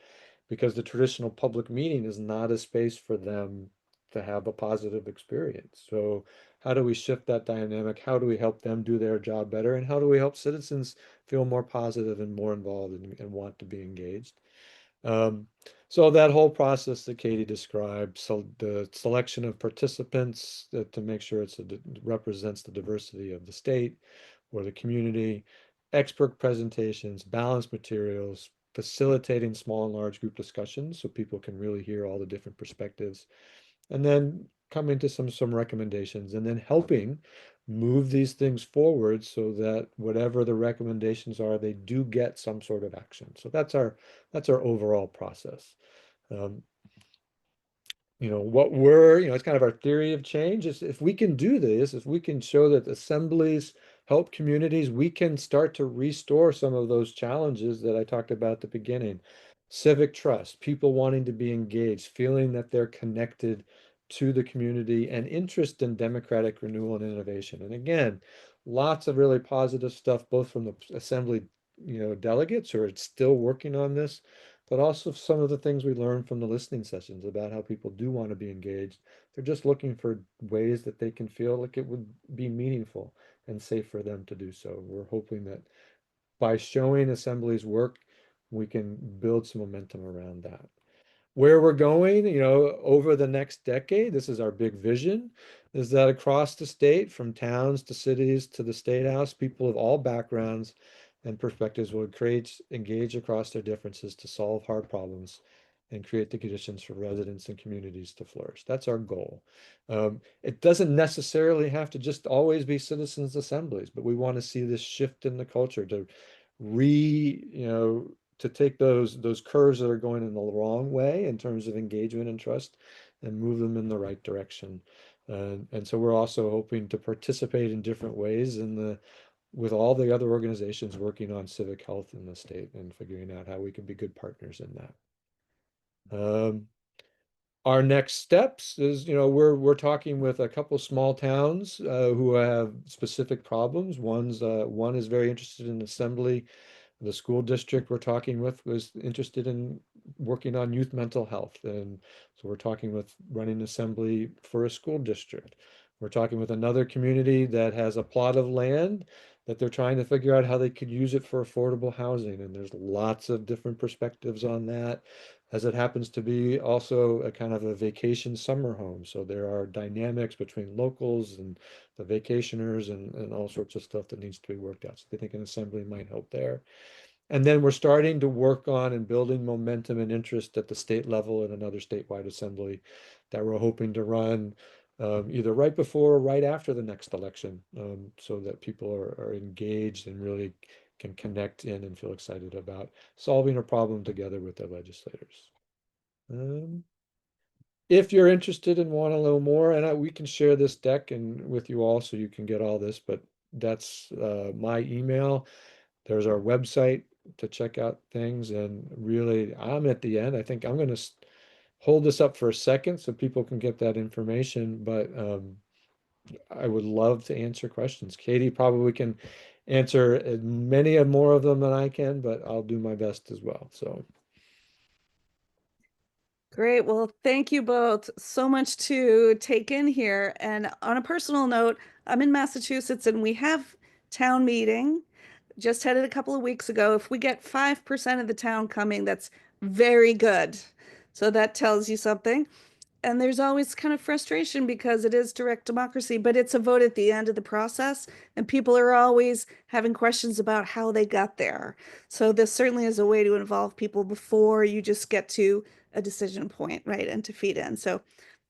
because the traditional public meeting is not a space for them to have a positive experience. So how do we shift that dynamic? How do we help them do their job better? And how do we help citizens feel more positive and more involved, and want to be engaged? Um, so that whole process that Katie described, so the selection of participants to make sure represents the diversity of the state or the community, expert presentations, balanced materials, facilitating small and large group discussions so people can really hear all the different perspectives, and then coming to some recommendations, and then helping move these things forward so that whatever the recommendations are, they do get some sort of action. So that's our overall process. Um, it's kind of our theory of change is, if we can do this, if we can show that assemblies help communities, we can start to restore some of those challenges that I talked about at the beginning. Civic trust, people wanting to be engaged, feeling that they're connected to the community, and interest in democratic renewal and innovation. And again, lots of really positive stuff, both from the assembly, delegates who are still working on this, but also some of the things we learned from the listening sessions about how people do want to be engaged. They're just looking for ways that they can feel like it would be meaningful and safe for them to do so. We're hoping that by showing assemblies work, we can build some momentum around that. Where we're going, over the next decade, this is our big vision, is that across the state, from towns to cities to the state house, people of all backgrounds and perspectives will engage across their differences to solve hard problems and create the conditions for residents and communities to flourish. That's our goal. It doesn't necessarily have to just always be citizens assemblies, but we want to see this shift in the culture to to take those curves that are going in the wrong way in terms of engagement and trust and move them in the right direction. And so we're also hoping to participate in different ways with all the other organizations working on civic health in the state and figuring out how we can be good partners in that. Our next steps is, we're talking with a couple small towns who have specific problems. One is very interested in assembly. The school district we're talking with was interested in working on youth mental health. And so we're talking with running assembly for a school district. We're talking with another community that has a plot of land that they're trying to figure out how they could use it for affordable housing. And there's lots of different perspectives on that, as it happens to be also a kind of a vacation summer home. So there are dynamics between locals and the vacationers and all sorts of stuff that needs to be worked out. So they think an assembly might help there. And then we're starting to work on and building momentum and interest at the state level in another statewide assembly that we're hoping to run either right before or right after the next election, so that people are engaged and really can connect in and feel excited about solving a problem together with their legislators. If you're interested and want to know more, and we can share this deck and with you all so you can get all this, but that's my email. There's our website to check out things. And really, I'm at the end. I think I'm going to hold this up for a second so people can get that information. But I would love to answer questions. Katie probably can answer many more of them than I can, but I'll do my best as well. So. Great. Well, thank you both so much to take in here. And on a personal note, I'm in Massachusetts and we have town meeting. Just had it a couple of weeks ago. If we get 5% of the town coming, that's very good. So that tells you something. And there's always kind of frustration because it is direct democracy, but it's a vote at the end of the process, and people are always having questions about how they got there. So this certainly is a way to involve people before you just get to a decision point, right, and to feed in. So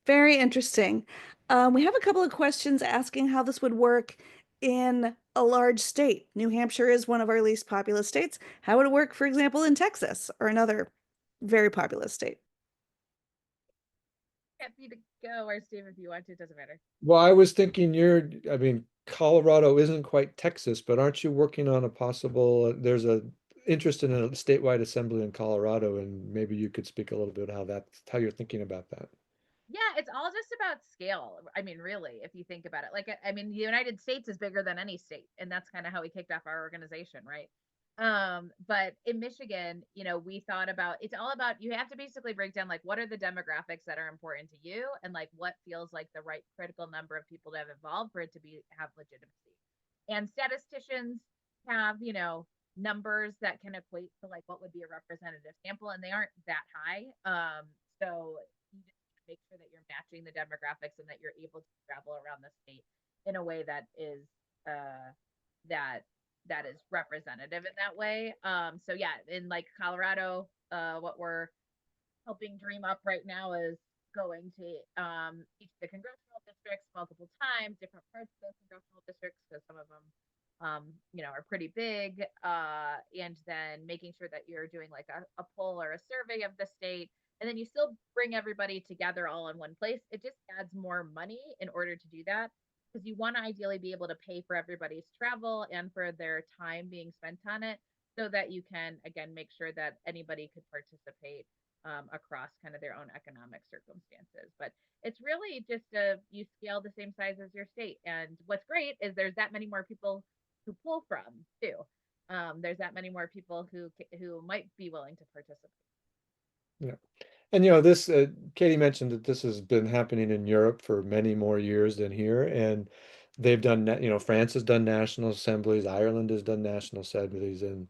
very interesting. We have a couple of questions asking how this would work in a large state. New Hampshire is one of our least populous states. How would it work, for example, in Texas or another very populous state? Happy to go, or Steve, if you want to, it doesn't matter. Well, I was thinking Colorado isn't quite Texas, but aren't you working on a possible, there's a interest in a statewide assembly in Colorado, and maybe you could speak a little bit how you're thinking about that. Yeah, it's all just about scale. I mean, really, if you think about it, like, I mean, the United States is bigger than any state, and that's kind of how we kicked off our organization, right? But in Michigan, we thought about, it's all about, you have to basically break down, like, what are the demographics that are important to you, and like what feels like the right critical number of people to have involved for it to have legitimacy. And statisticians have, numbers that can equate to like what would be a representative sample, and they aren't that high. So you just make sure that you're matching the demographics and that you're able to travel around the state in a way that is that is representative in that way. So yeah, in like Colorado, what we're helping dream up right now is going to each of the congressional districts multiple times, different parts of those congressional districts, because some of them are pretty big, and then making sure that you're doing like a poll or a survey of the state, and then you still bring everybody together all in one place. It just adds more money in order to do that, because you want to ideally be able to pay for everybody's travel and for their time being spent on it, so that you can again make sure that anybody could participate across kind of their own economic circumstances. But it's really just you scale the same size as your state, and what's great is there's that many more people who pull from too. There's that many more people who might be willing to participate. Yeah. And this Katie mentioned that this has been happening in Europe for many more years than here, and they've done France has done national assemblies, Ireland has done national assemblies, and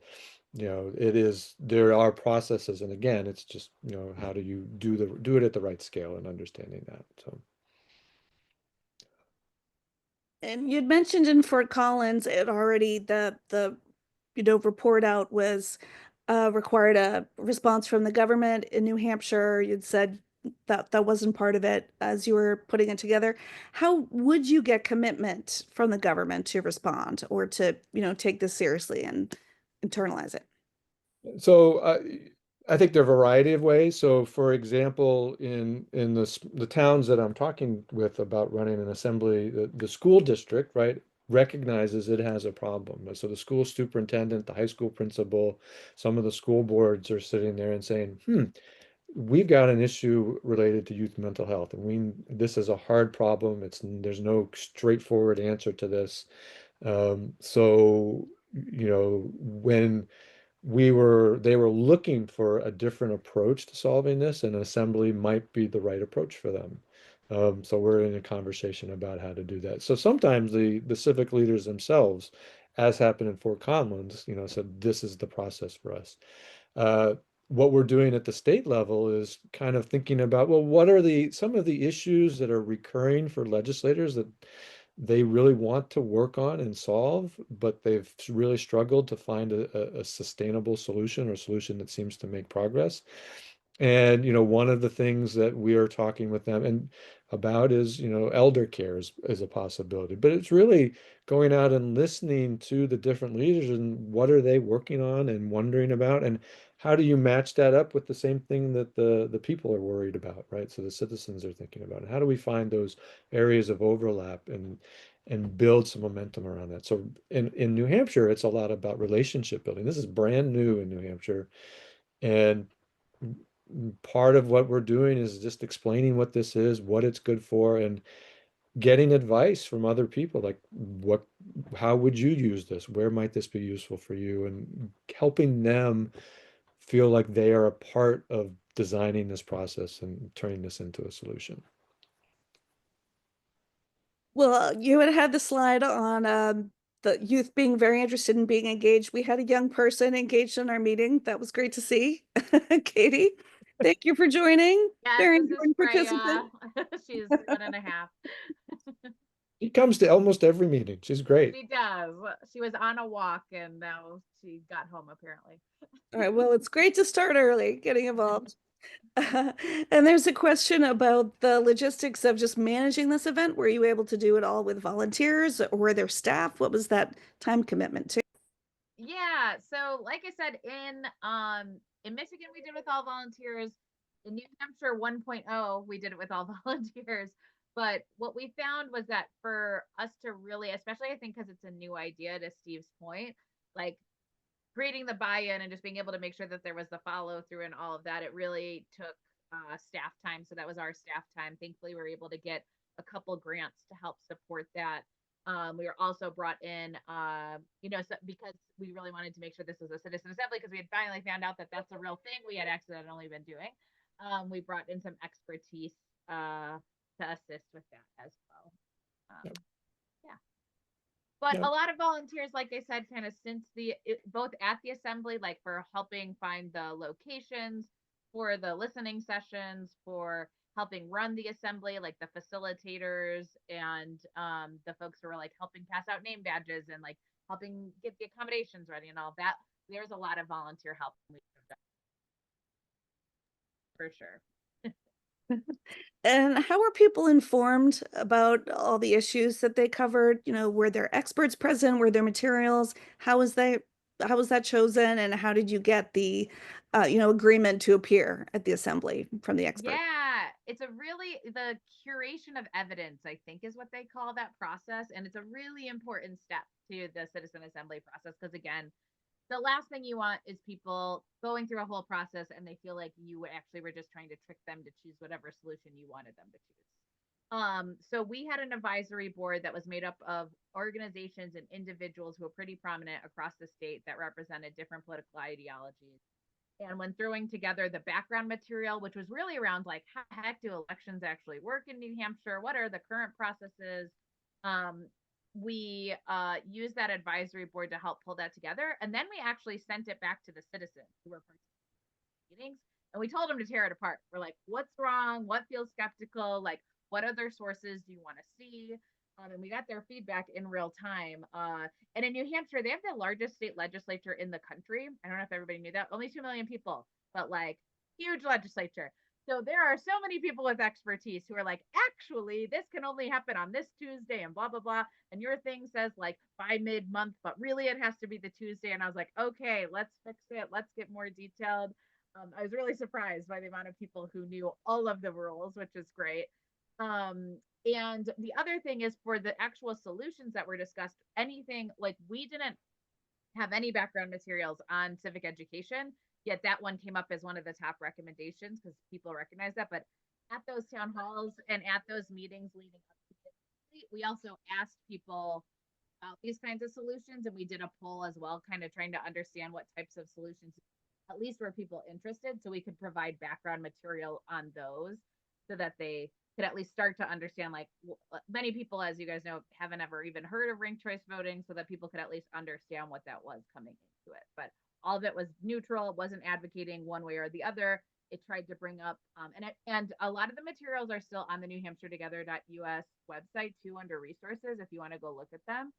there are processes, and again, it's just how do you do it at the right scale and understanding that. So. And you'd mentioned in Fort Collins, it already the report out was required a response from the government. In New Hampshire, you'd said that wasn't part of it as you were putting it together. How would you get commitment from the government to respond or to take this seriously and internalize it? So I think there are a variety of ways. So for example, in the towns that I'm talking with about running an assembly, the school district, right, recognizes it has a problem. So the school superintendent, the high school principal, some of the school boards are sitting there and saying, we've got an issue related to youth mental health, and this is a hard problem. There's no straightforward answer to this. So, when they were looking for a different approach to solving this, and assembly might be the right approach for them. So we're in a conversation about how to do that. So sometimes the civic leaders themselves, as happened in Fort Collins, said this is the process for us. Uh, what we're doing at the state level is kind of thinking about, well, what are some of the issues that are recurring for legislators that they really want to work on and solve, but they've really struggled to find a sustainable solution, or a solution that seems to make progress. And, one of the things that we are talking with them and about is, elder care is a possibility. But it's really going out and listening to the different leaders and what are they working on and wondering about, and how do you match that up with the same thing that the people are worried about, right? So the citizens are thinking about it. How do we find those areas of overlap and build some momentum around that? So in New Hampshire, it's a lot about relationship building. This is brand new in New Hampshire. And part of what we're doing is just explaining what this is, what it's good for, and getting advice from other people, like how would you use this? Where might this be useful for you? And helping them feel like they are a part of designing this process and turning this into a solution. Well, you had the slide on the youth being very interested in being engaged. We had a young person engaged in our meeting. That was great to see. Katie, thank you for joining. Yes, Very this is important Freya. participant. She's 1.5. She comes to almost every meeting. She's great. She does. She was on a walk and now she got home apparently. All right, well, it's great to start early, getting involved. And there's a question about the logistics of just managing this event. Were you able to do it all with volunteers, or were there staff? What was that time commitment to? Yeah, so like I said, in Michigan we did with all volunteers. In New Hampshire 1.0 we did it with all volunteers. But what we found was that for us to really, especially I think because it's a new idea, to Steve's point, like creating the buy-in and just being able to make sure that there was the follow through and all of that, it really took staff time. So that was our staff time. Thankfully, we were able to get a couple grants to help support that. We were also brought in, because we really wanted to make sure this was a citizen assembly, because we had finally found out that that's a real thing we had accidentally been doing. We brought in some expertise to assist with that as well. Yep. Yeah. But Yep. a lot of volunteers, like I said, kind of since both at the assembly, like for helping find the locations, for the listening sessions, for helping run the assembly, like the facilitators and the folks who are like helping pass out name badges and like helping get the accommodations ready and all that. There's a lot of volunteer help for sure. And how were people informed about all the issues that they covered? Were there experts present? Were there materials? How was that chosen? And how did you get the, agreement to appear at the assembly from the expert? Yeah, it's the curation of evidence, I think, is what they call that process. And it's a really important step to the citizen assembly process because, again, the last thing you want is people going through a whole process and they feel like you actually were just trying to trick them to choose whatever solution you wanted them to choose. So we had an advisory board that was made up of organizations and individuals who were pretty prominent across the state that represented different political ideologies. And when throwing together the background material, which was really around like how the heck do elections actually work in New Hampshire? What are the current processes? We used that advisory board to help pull that together. And then we actually sent it back to the citizens who were participating in meetings. And we told them to tear it apart. We're like, what's wrong? What feels skeptical? Like, what other sources do you want to see? And we got their feedback in real time. And in New Hampshire, they have the largest state legislature in the country. I don't know if everybody knew that. Only 2 million people, but like huge legislature. So there are so many people with expertise who are like, actually, this can only happen on this Tuesday and blah, blah, blah. And your thing says like by mid month, but really it has to be the Tuesday. And I was like, okay, let's fix it. Let's get more detailed. I was really surprised by the amount of people who knew all of the rules, which is great. And the other thing is for the actual solutions that were discussed, anything like we didn't have any background materials on civic education, yet that one came up as one of the top recommendations because people recognize that. But at those town halls and at those meetings leading up to it, we also asked people about these kinds of solutions, and we did a poll as well, kind of trying to understand what types of solutions at least were people interested, so we could provide background material on those so that they could at least start to understand, like many people, as you guys know, haven't ever even heard of ranked choice voting, so that people could at least understand what that was coming into it. But all of it was neutral. It wasn't advocating one way or the other. It tried to bring up and a lot of the materials are still on the New Hampshire Together.us website too, under resources, if you want to go look at them.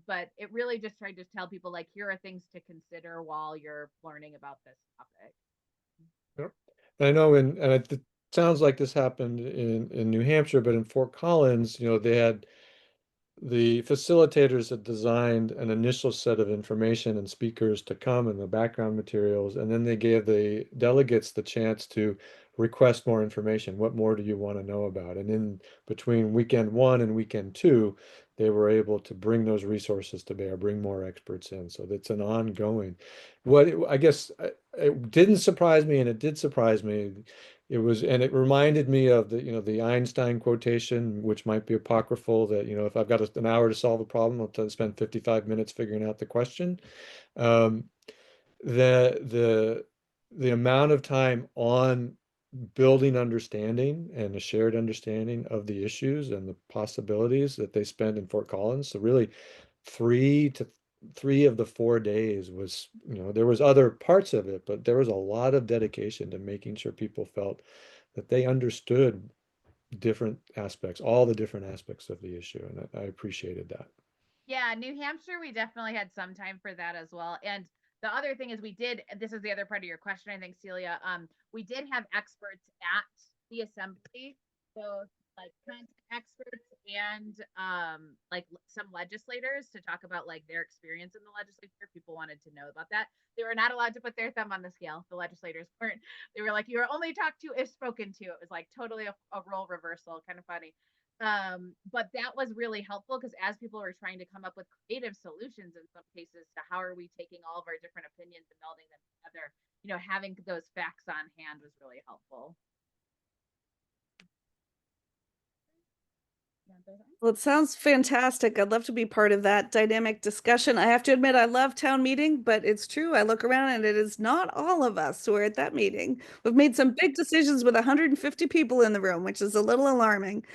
But it really just tried to tell people like, here are things to consider while you're learning about this topic. Yep. I know, and it sounds like this happened in New Hampshire, but in Fort Collins, they had the facilitators had designed an initial set of information and speakers to come and the background materials, and then they gave the delegates the chance to request more information. What more do you want to know about? And in between weekend 1 and weekend 2, they were able to bring those resources to bear, bring more experts in. So that's an ongoing. I guess it didn't surprise me, and it did surprise me. And it reminded me of the Einstein quotation, which might be apocryphal, that, if I've got an hour to solve a problem, I'll spend 55 minutes figuring out the question. Um, the amount of time on building understanding and a shared understanding of the issues and the possibilities that they spend in Fort Collins. So really 3 of the 4 days was, there was other parts of it, but there was a lot of dedication to making sure people felt that they understood different aspects, all the different aspects of the issue. And I appreciated that. Yeah, New Hampshire, we definitely had some time for that as well. And the other thing is this is the other part of your question, I think, Celia. We did have experts at the assembly. So like content experts and like some legislators to talk about like their experience in the legislature. People wanted to know about that. They were not allowed to put their thumb on the scale. The legislators weren't. They were like, you are only talked to if spoken to. It was like totally a role reversal, kind of funny. But that was really helpful because as people were trying to come up with creative solutions in some cases to how are we taking all of our different opinions and melding them together, having those facts on hand was really helpful. Well, it sounds fantastic. I'd love to be part of that dynamic discussion. I have to admit, I love town meeting, but it's true. I look around and it is not all of us who are at that meeting. We've made some big decisions with 150 people in the room, which is a little alarming.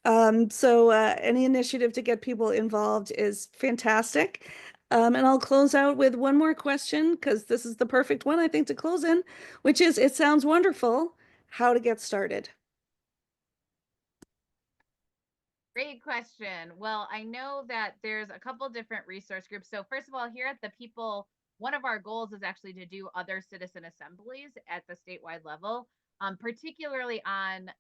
So any initiative to get people involved is fantastic. And I'll close out with one more question because this is the perfect one, I think, to close in, which is, it sounds wonderful. How to get started? Great question. Well, I know that there's a couple different resource groups. So first of all, here at the People, one of our goals is actually to do other citizen assemblies at the statewide level, particularly on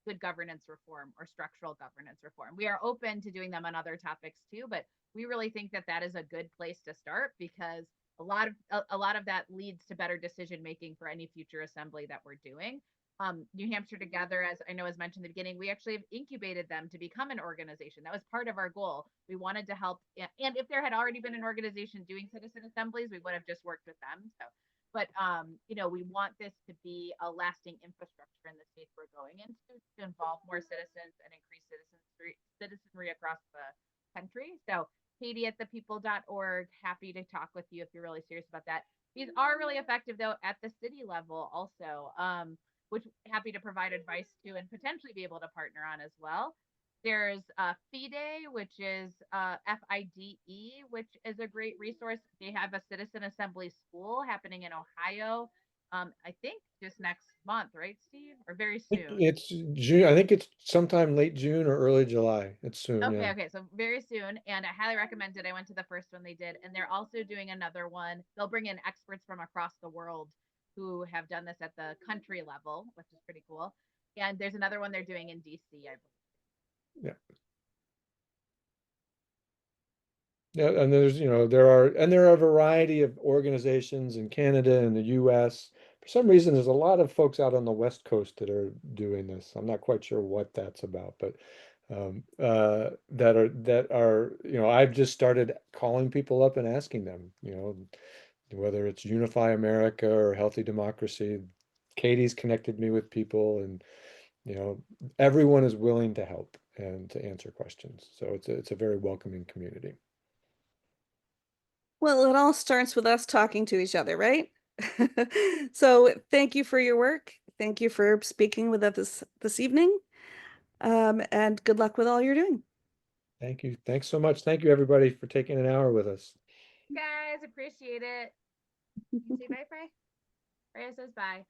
good governance reform or structural governance reform. We are open to doing them on other topics too, but we really think that that is a good place to start because a lot of that leads to better decision making for any future assembly that we're doing. New Hampshire Together, as I know was mentioned in the beginning, we actually have incubated them to become an organization. That was part of our goal. We wanted to help, and if there had already been an organization doing citizen assemblies, we would have just worked with them. So, but we want this to be a lasting infrastructure in the states we're going into to involve more citizens and increase citizenry across the country. So, Katie at thepeople.org, happy to talk with you if you're really serious about that. These are really effective though at the city level also. Which happy to provide advice to and potentially be able to partner on as well. There's FIDE, which is FIDE, which is a great resource. They have a citizen assembly school happening in Ohio. I think just next month, right, Steve? Or very soon. It's June. I think it's sometime late June or early July. It's soon. Okay, Yeah. okay. So very soon. And I highly recommend it. I went to the first one they did, and they're also doing another one. They'll bring in experts from across the world who have done this at the country level, which is pretty cool. And there's another one they're doing in DC, I believe. Yeah. Yeah, and there are a variety of organizations in Canada and the US. For some reason, there's a lot of folks out on the West Coast that are doing this. I'm not quite sure what that's about, but that are, I've just started calling people up and asking them, whether it's Unify America or Healthy Democracy. Katie's connected me with people, and everyone is willing to help and to answer questions. So it's a very welcoming community. Well, it all starts with us talking to each other, right? So thank you for your work. Thank you for speaking with us this evening. And good luck with all you're doing. Thank you. Thanks so much. Thank you, everybody, for taking an hour with us. Guys, appreciate it. You say bye, Freya? Freya says bye.